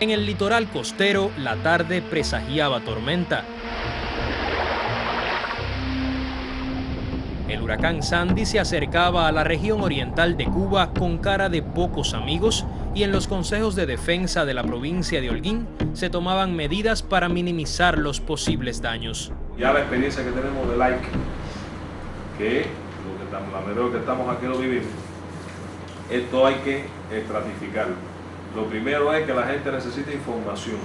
En el litoral costero, la tarde presagiaba tormenta. El huracán Sandy se acercaba a la región oriental de Cuba con cara de pocos amigos y en los consejos de defensa de la provincia de Holguín se tomaban medidas para minimizar los posibles daños. Ya la experiencia que tenemos de Like, que la manera que estamos aquí lo vivimos, esto hay que estratificarlo. Lo primero es que la gente necesita información.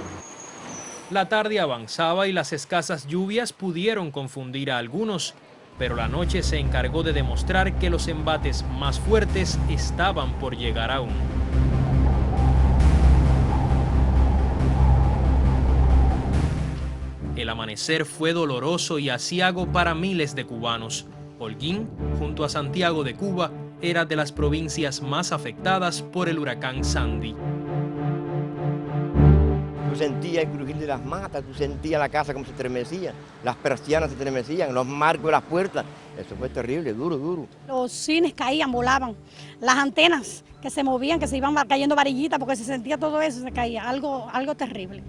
La tarde avanzaba y las escasas lluvias pudieron confundir a algunos, pero la noche se encargó de demostrar que los embates más fuertes estaban por llegar aún. El amanecer fue doloroso y aciago para miles de cubanos. Holguín, junto a Santiago de Cuba, era de las provincias más afectadas por el huracán Sandy. Tú sentías el crujir de las matas, tú sentías la casa como se estremecía, las persianas se estremecían, los marcos de las puertas. Eso fue terrible, duro, duro. Los cines caían, volaban, las antenas que se movían, que se iban cayendo varillitas porque se sentía todo eso, se caía, algo terrible.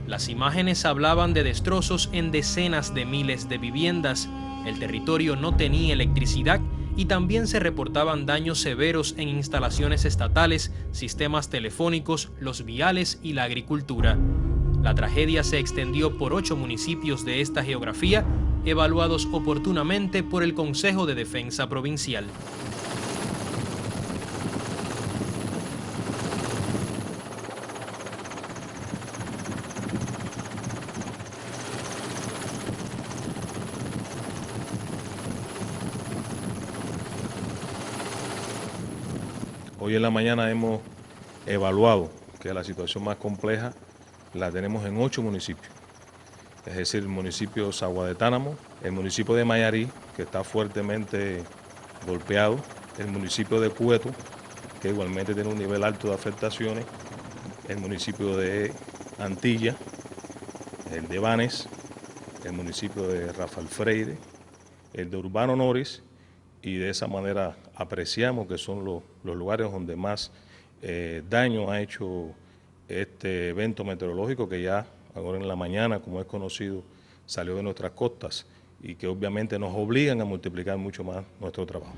Las imágenes hablaban de destrozos en decenas de miles de viviendas. El territorio no tenía electricidad y también se reportaban daños severos en instalaciones estatales, sistemas telefónicos, los viales y la agricultura. La tragedia se extendió por 8 municipios de esta geografía, evaluados oportunamente por el Consejo de Defensa Provincial. Hoy en la mañana hemos evaluado que la situación más compleja la tenemos en 8 municipios. Es decir, el municipio de Sagua de Tánamo, el municipio de Mayarí, que está fuertemente golpeado, el municipio de Cueto, que igualmente tiene un nivel alto de afectaciones, el municipio de Antilla, el de Banes, el municipio de Rafael Freire, el de Urbano Noris, y de esa manera apreciamos que son los lugares donde más daño ha hecho este evento meteorológico que ya ahora en la mañana, como es conocido, salió de nuestras costas y que obviamente nos obligan a multiplicar mucho más nuestro trabajo.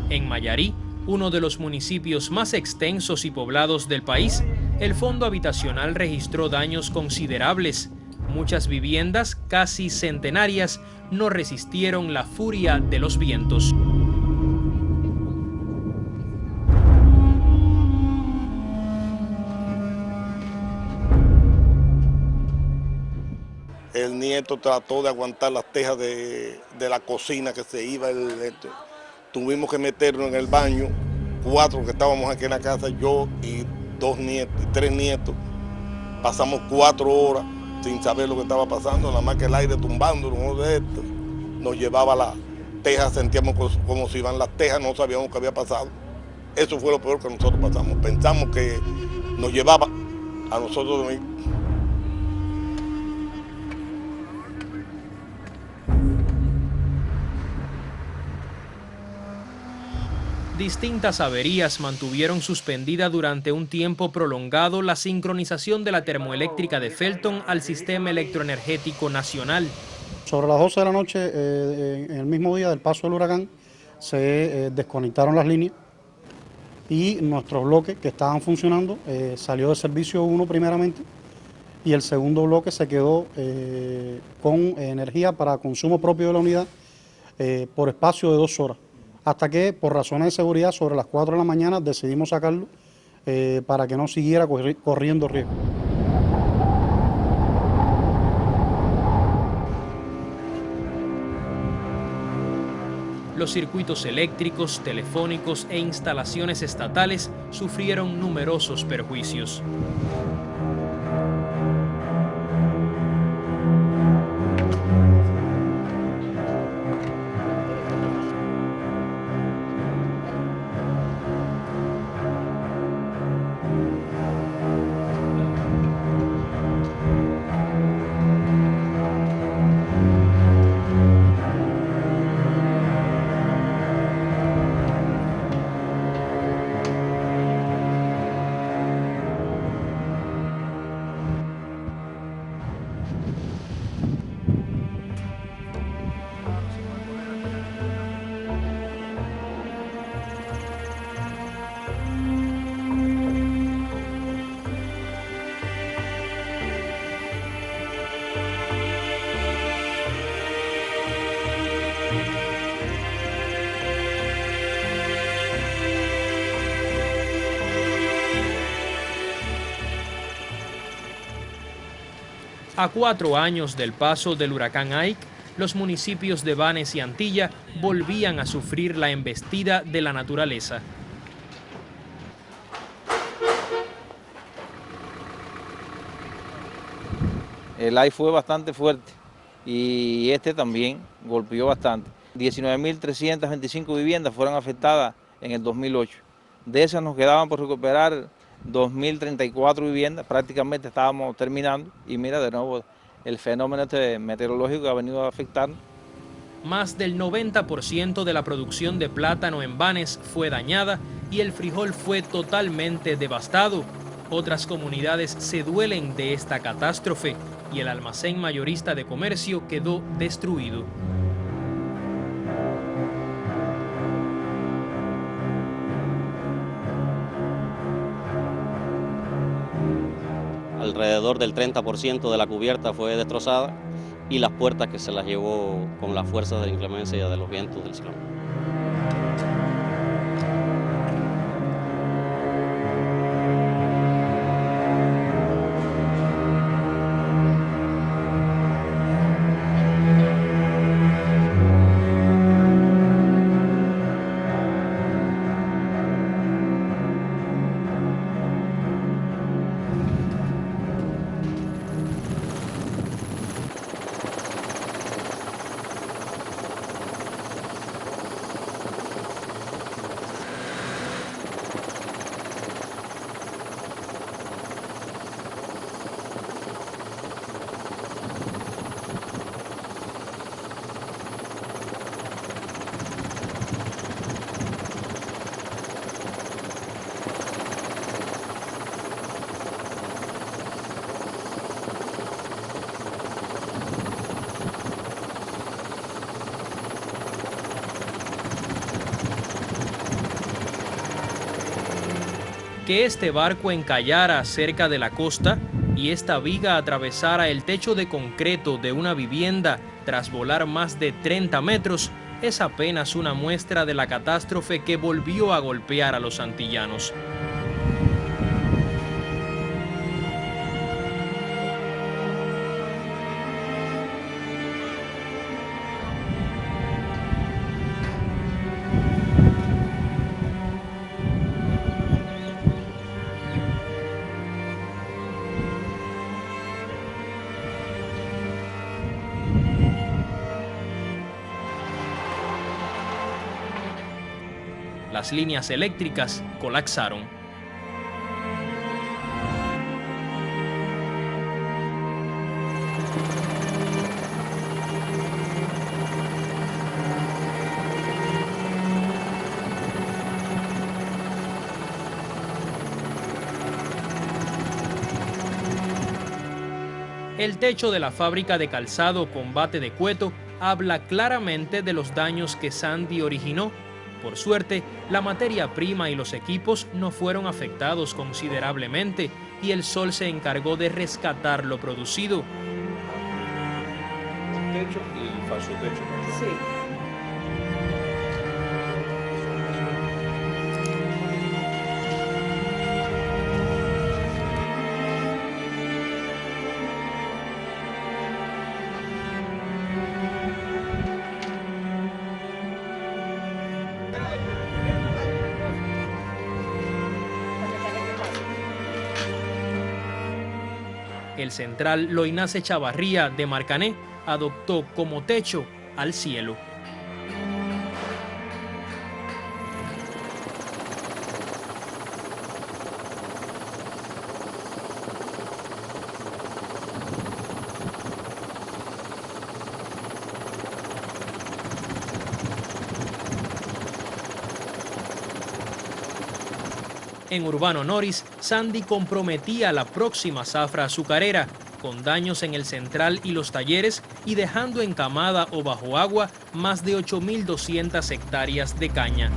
En Mayarí, uno de los municipios más extensos y poblados del país, el fondo habitacional registró daños considerables. Muchas viviendas, casi centenarias, no resistieron la furia de los vientos. El nieto trató de aguantar las tejas de la cocina que se iba. Tuvimos que meternos en el baño, 4 que estábamos aquí en la casa, yo y 2 nietos, 3 nietos. Pasamos 4 horas sin saber lo que estaba pasando, nada más que el aire tumbando, nos llevaba las tejas, sentíamos como si iban las tejas, no sabíamos qué había pasado. Eso fue lo peor que nosotros pasamos. Pensamos que nos llevaba a nosotros. Distintas averías mantuvieron suspendida durante un tiempo prolongado la sincronización de la termoeléctrica de Felton al sistema electroenergético nacional. Sobre las 12 de la noche, en el mismo día del paso del huracán, se desconectaron las líneas y nuestros bloques que estaban funcionando salió de servicio uno primeramente y el segundo bloque se quedó con energía para consumo propio de la unidad por espacio de 2 horas. Hasta que, por razones de seguridad, sobre las 4 de la mañana decidimos sacarlo para que no siguiera corriendo riesgo. Los circuitos eléctricos, telefónicos e instalaciones estatales sufrieron numerosos perjuicios. A 4 años del paso del huracán Ike, los municipios de Banes y Antilla volvían a sufrir la embestida de la naturaleza. El Ike fue bastante fuerte y este también golpeó bastante. 19.325 viviendas fueron afectadas en el 2008. De esas nos quedaban por recuperar 2.034 viviendas, prácticamente estábamos terminando y mira de nuevo el fenómeno meteorológico que ha venido a afectar. Más del 90% de la producción de plátano en Banes fue dañada y el frijol fue totalmente devastado. Otras comunidades se duelen de esta catástrofe y el almacén mayorista de comercio quedó destruido. Alrededor del 30% de la cubierta fue destrozada y las puertas que se las llevó con las fuerzas de la inclemencia de los vientos del ciclón. Que este barco encallara cerca de la costa y esta viga atravesara el techo de concreto de una vivienda tras volar más de 30 metros es apenas una muestra de la catástrofe que volvió a golpear a los antillanos. Las líneas eléctricas colapsaron. El techo de la fábrica de calzado Combate de Cueto habla claramente de los daños que Sandy originó. Por suerte, la materia prima y los equipos no fueron afectados considerablemente y el sol se encargó de rescatar lo producido. Techo y falso techo. Sí. El central Loinace Chavarría de Marcané adoptó como techo al cielo. En Urbano Noris, Sandy comprometía la próxima zafra azucarera, con daños en el central y los talleres y dejando encamada o bajo agua más de 8.200 hectáreas de caña.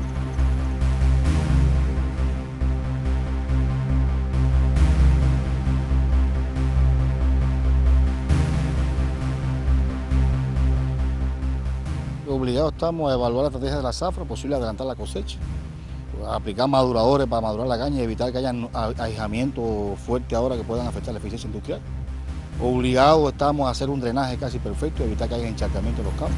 Obligados estamos a evaluar la estrategia de la zafra, posible adelantar la cosecha, aplicar maduradores para madurar la caña y evitar que haya ahijamiento fuerte ahora que puedan afectar la eficiencia industrial. obligados estamos a hacer un drenaje casi perfecto, evitar que haya encharcamiento en los campos.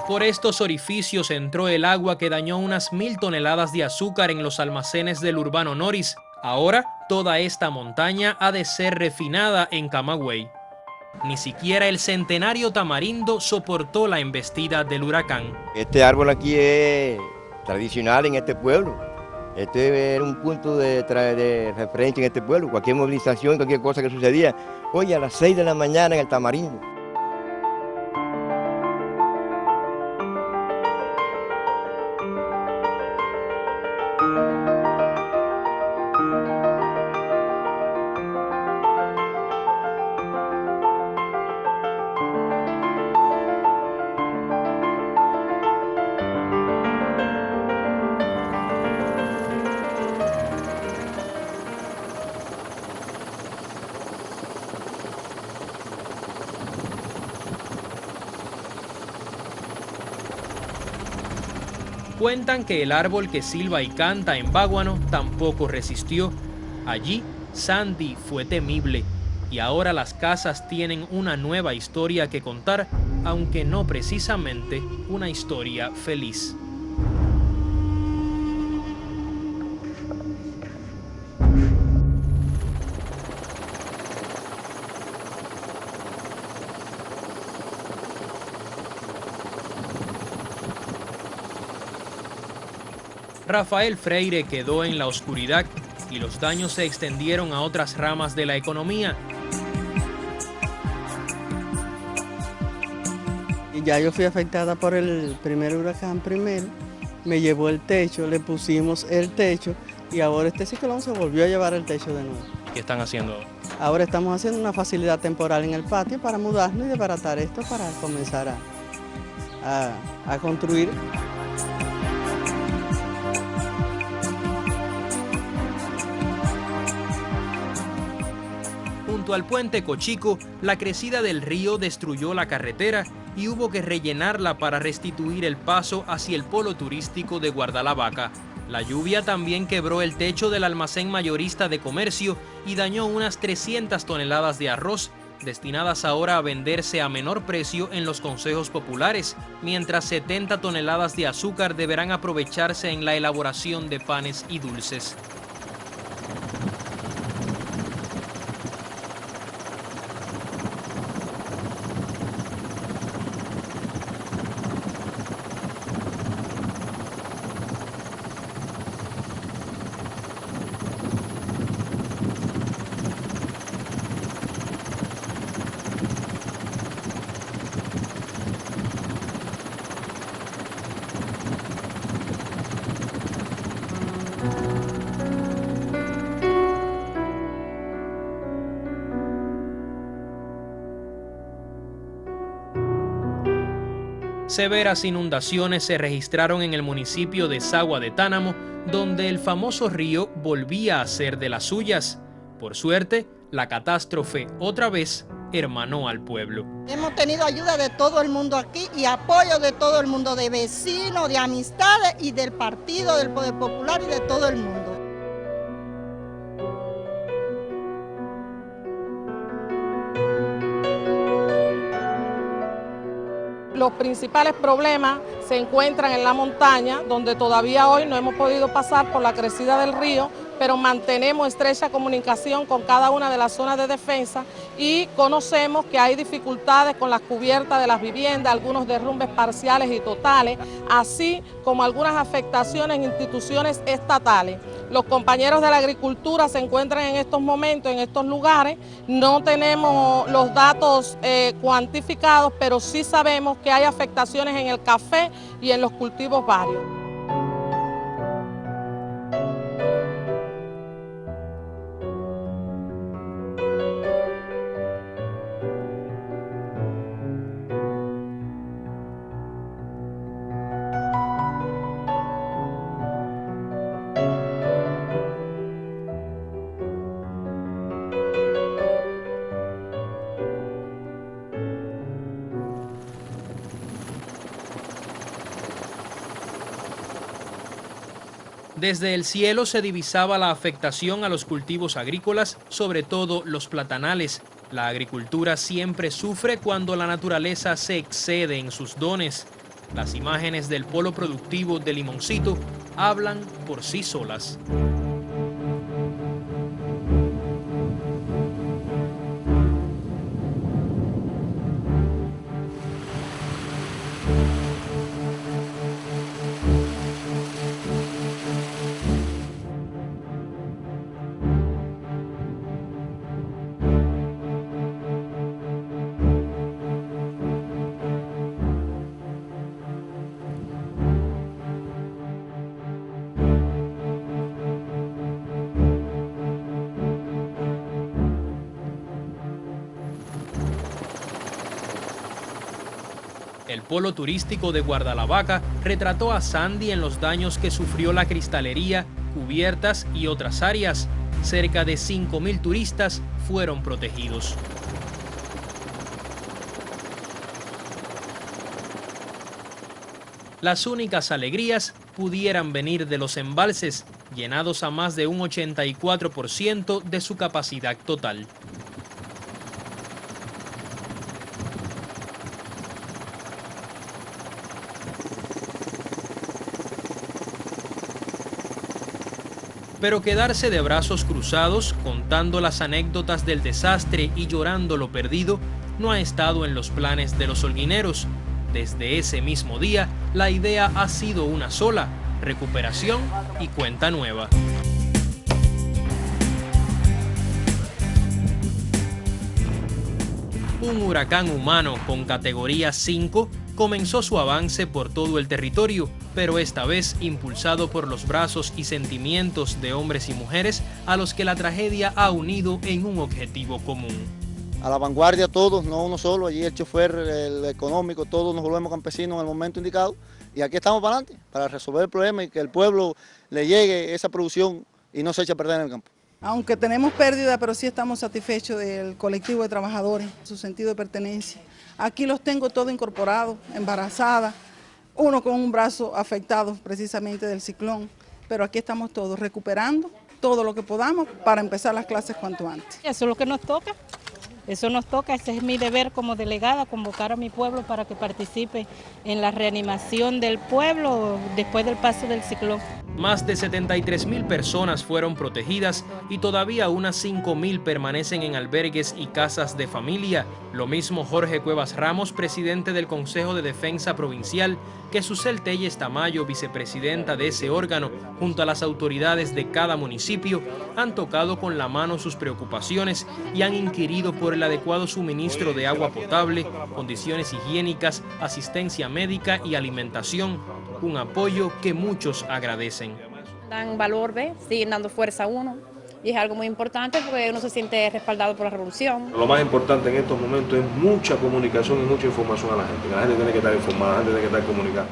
Por estos orificios entró el agua que dañó unas 1000 toneladas de azúcar en los almacenes del Urbano Noris. Ahora, toda esta montaña ha de ser refinada en Camagüey. Ni siquiera el centenario tamarindo soportó la embestida del huracán. Este árbol aquí es tradicional en este pueblo. Este era un punto de referencia en este pueblo. Cualquier movilización, cualquier cosa que sucedía, hoy a las 6 de la mañana en el tamarindo. Cuentan que el árbol que silba y canta en Báguano tampoco resistió. Allí, Sandy fue temible y ahora las casas tienen una nueva historia que contar, aunque no precisamente una historia feliz. Rafael Freire quedó en la oscuridad y los daños se extendieron a otras ramas de la economía. Ya yo fui afectada por el primer huracán primero, me llevó el techo, le pusimos el techo y ahora este ciclón se volvió a llevar el techo de nuevo. ¿Qué están haciendo? Ahora estamos haciendo una facilidad temporal en el patio para mudarnos y desbaratar esto para comenzar a construir. Junto al puente Cochico, la crecida del río destruyó la carretera y hubo que rellenarla para restituir el paso hacia el polo turístico de Guardalavaca. La lluvia también quebró el techo del almacén mayorista de comercio y dañó unas 300 toneladas de arroz, destinadas ahora a venderse a menor precio en los consejos populares, mientras 70 toneladas de azúcar deberán aprovecharse en la elaboración de panes y dulces. Severas inundaciones se registraron en el municipio de Sagua de Tánamo, donde el famoso río volvía a ser de las suyas. Por suerte, la catástrofe otra vez hermanó al pueblo. Hemos tenido ayuda de todo el mundo aquí y apoyo de todo el mundo, de vecinos, de amistades y del partido, del Poder Popular y de todo el mundo. Los principales problemas se encuentran en la montaña, donde todavía hoy no hemos podido pasar por la crecida del río, pero mantenemos estrecha comunicación con cada una de las zonas de defensa y conocemos que hay dificultades con las cubiertas de las viviendas, algunos derrumbes parciales y totales, así como algunas afectaciones en instituciones estatales. Los compañeros de la agricultura se encuentran en estos momentos en estos lugares, no tenemos los datos cuantificados, pero sí sabemos que hay afectaciones en el café y en los cultivos varios. Desde el cielo se divisaba la afectación a los cultivos agrícolas, sobre todo los platanales. La agricultura siempre sufre cuando la naturaleza se excede en sus dones. Las imágenes del polo productivo de Limoncito hablan por sí solas. El polo turístico de Guardalavaca retrató a Sandy en los daños que sufrió la cristalería, cubiertas y otras áreas. Cerca de 5.000 turistas fueron protegidos. Las únicas alegrías pudieran venir de los embalses, llenados a más de un 84% de su capacidad total. Pero quedarse de brazos cruzados, contando las anécdotas del desastre y llorando lo perdido, no ha estado en los planes de los holguineros. Desde ese mismo día, la idea ha sido una sola: recuperación y cuenta nueva. Un huracán humano con categoría 5 comenzó su avance por todo el territorio, pero esta vez impulsado por los brazos y sentimientos de hombres y mujeres a los que la tragedia ha unido en un objetivo común. A la vanguardia todos, no uno solo, allí el chofer, el económico, todos nos volvemos campesinos en el momento indicado y aquí estamos para adelante, para resolver el problema y que el pueblo le llegue esa producción y no se eche a perder en el campo. Aunque tenemos pérdida, pero sí estamos satisfechos del colectivo de trabajadores, su sentido de pertenencia. Aquí los tengo todos incorporados, embarazadas, uno con un brazo afectado precisamente del ciclón, pero aquí estamos todos recuperando todo lo que podamos para empezar las clases cuanto antes. Eso es lo que nos toca. Eso nos toca, ese es mi deber como delegada, convocar a mi pueblo para que participe en la reanimación del pueblo después del paso del ciclón. Más de 73.000 personas fueron protegidas y todavía unas 5.000 permanecen en albergues y casas de familia. Lo mismo Jorge Cuevas Ramos, presidente del Consejo de Defensa Provincial, que Susel Telles Tamayo, vicepresidenta de ese órgano, junto a las autoridades de cada municipio, han tocado con la mano sus preocupaciones y han inquirido por el adecuado suministro de agua potable, condiciones higiénicas, asistencia médica y alimentación, un apoyo que muchos agradecen. Dan valor, siguen dando fuerza a uno y es algo muy importante porque uno se siente respaldado por la revolución. Lo más importante en estos momentos es mucha comunicación y mucha información a la gente. La gente tiene que estar informada, la gente tiene que estar comunicada.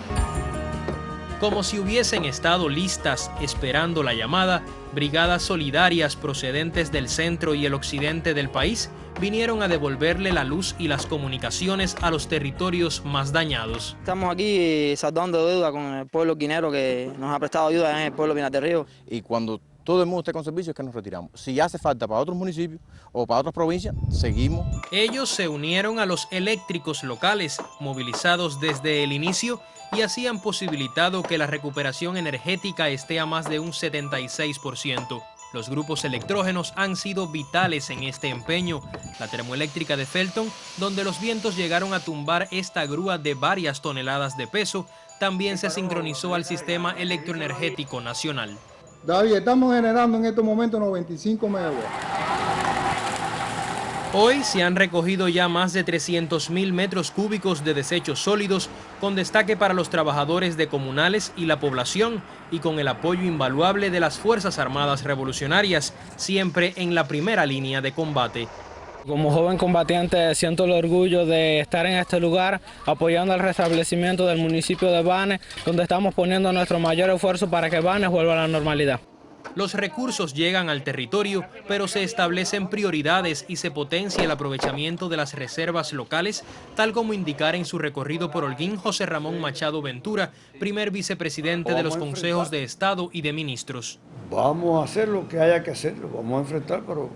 Como si hubiesen estado listas esperando la llamada, brigadas solidarias procedentes del centro y el occidente del país vinieron a devolverle la luz y las comunicaciones a los territorios más dañados. Estamos aquí saldando deuda con el pueblo holguinero que nos ha prestado ayuda en el pueblo Pinar del Río. Y cuando todo el mundo esté con servicio es que nos retiramos. Si hace falta para otros municipios o para otras provincias, seguimos. Ellos se unieron a los eléctricos locales, movilizados desde el inicio, y así han posibilitado que la recuperación energética esté a más de un 76%. Los grupos electrógenos han sido vitales en este empeño. La termoeléctrica de Felton, donde los vientos llegaron a tumbar esta grúa de varias toneladas de peso, también se sincronizó al sistema electroenergético nacional. David, estamos generando en estos momentos 95 megawatts. Hoy se han recogido ya más de 300.000 metros cúbicos de desechos sólidos, con destaque para los trabajadores de comunales y la población, y con el apoyo invaluable de las Fuerzas Armadas Revolucionarias, siempre en la primera línea de combate. Como joven combatiente siento el orgullo de estar en este lugar apoyando el restablecimiento del municipio de Banes, donde estamos poniendo nuestro mayor esfuerzo para que Banes vuelva a la normalidad. Los recursos llegan al territorio, pero se establecen prioridades y se potencia el aprovechamiento de las reservas locales, tal como indicara en su recorrido por Holguín José Ramón Machado Ventura, primer vicepresidente de los consejos de Estado y de ministros. Vamos a hacer lo que haya que hacer, lo vamos a enfrentar, pero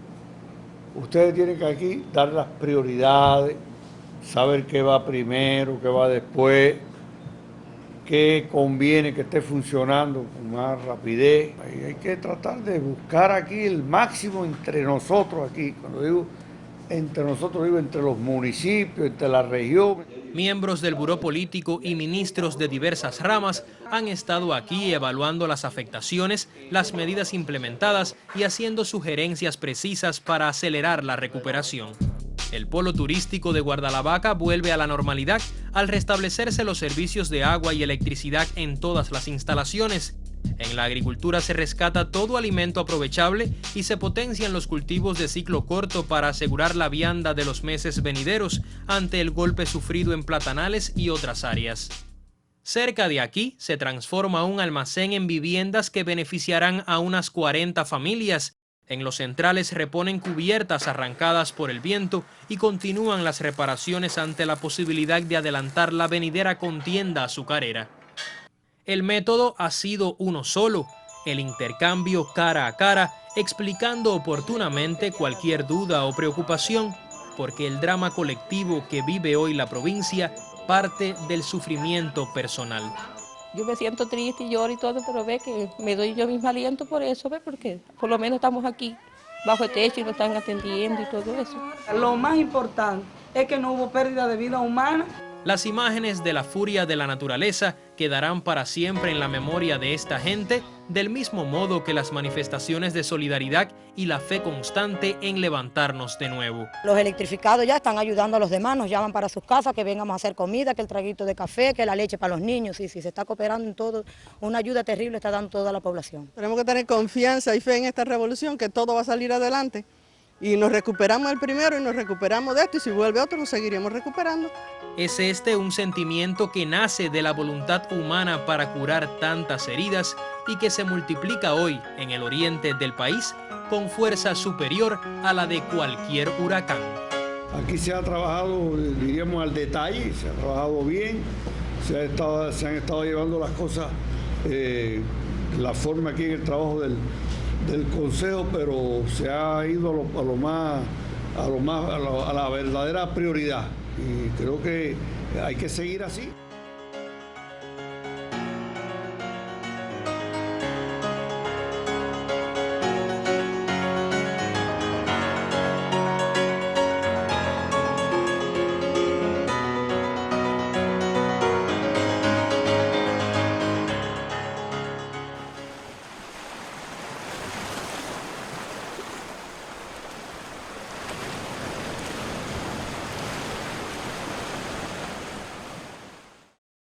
ustedes tienen que aquí dar las prioridades, saber qué va primero, qué va después, qué conviene que esté funcionando con más rapidez. Hay que tratar de buscar aquí el máximo entre nosotros aquí. Cuando digo entre nosotros, digo entre los municipios, entre la región. Miembros del Buró Político y ministros de diversas ramas han estado aquí evaluando las afectaciones, las medidas implementadas y haciendo sugerencias precisas para acelerar la recuperación. El polo turístico de Guardalavaca vuelve a la normalidad al restablecerse los servicios de agua y electricidad en todas las instalaciones. En la agricultura se rescata todo alimento aprovechable y se potencian los cultivos de ciclo corto para asegurar la vianda de los meses venideros ante el golpe sufrido en platanales y otras áreas. Cerca de aquí se transforma un almacén en viviendas que beneficiarán a unas 40 familias. En los centrales reponen cubiertas arrancadas por el viento y continúan las reparaciones ante la posibilidad de adelantar la venidera contienda azucarera. El método ha sido uno solo, el intercambio cara a cara, explicando oportunamente cualquier duda o preocupación, porque el drama colectivo que vive hoy la provincia parte del sufrimiento personal. Yo me siento triste y lloro y todo, pero ve que me doy yo mismo aliento por eso, ve, porque por lo menos estamos aquí, bajo el techo y nos están atendiendo y todo eso. Lo más importante es que no hubo pérdida de vida humana. Las imágenes de la furia de la naturaleza quedarán para siempre en la memoria de esta gente, del mismo modo que las manifestaciones de solidaridad y la fe constante en levantarnos de nuevo. Los electrificados ya están ayudando a los demás, nos llaman para sus casas, que vengamos a hacer comida, que el traguito de café, que la leche para los niños. Sí, se está cooperando en todo, una ayuda terrible está dando toda la población. Tenemos que tener confianza y fe en esta revolución, que todo va a salir adelante. Y nos recuperamos el primero y nos recuperamos de esto, y si vuelve otro nos seguiremos recuperando. Es este un sentimiento que nace de la voluntad humana para curar tantas heridas y que se multiplica hoy en el oriente del país con fuerza superior a la de cualquier huracán. Aquí se ha trabajado, diríamos, al detalle, se ha trabajado bien, se han estado llevando las cosas, la forma aquí en el trabajo del Consejo, pero se ha ido a la verdadera prioridad y creo que hay que seguir así.